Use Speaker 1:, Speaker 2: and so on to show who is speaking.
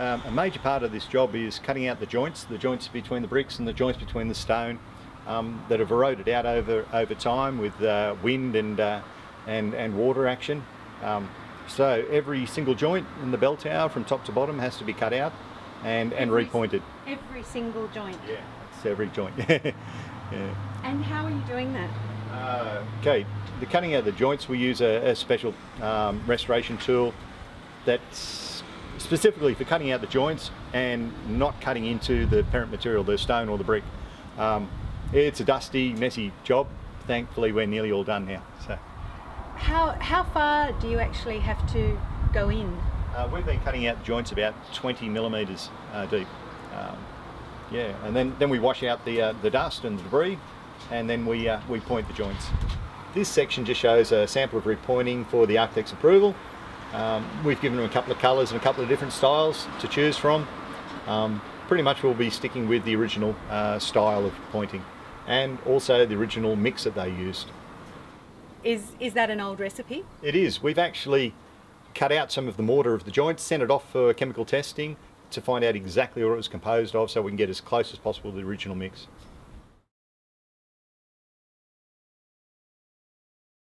Speaker 1: A major part of this job is cutting out the joints between the bricks and the joints between the stone that have eroded out over time with wind and water action. So every single joint in the bell tower from top to bottom has to be cut out and repointed.
Speaker 2: Every single joint?
Speaker 1: Yeah, it's every joint. Yeah.
Speaker 2: And how are you doing that?
Speaker 1: Okay, the cutting out of the joints, we use a special restoration tool that's specifically for cutting out the joints and not cutting into the parent material, the stone or the brick. It's a dusty, messy job. Thankfully, we're nearly all done now. So,
Speaker 2: how far do you actually have to go in?
Speaker 1: We've been cutting out the joints about 20 millimetres deep. Yeah, and then we wash out the dust and the debris, and then we point the joints. This section just shows a sample of repointing for the architect's approval. We've given them a couple of colours and a couple of different styles to choose from. Pretty much we'll be sticking with the original style of pointing and also the original mix that they used.
Speaker 2: Is that an old recipe?
Speaker 1: It is. We've actually cut out some of the mortar of the joints, sent it off for chemical testing to find out exactly what it was composed of so we can get as close as possible to the original mix.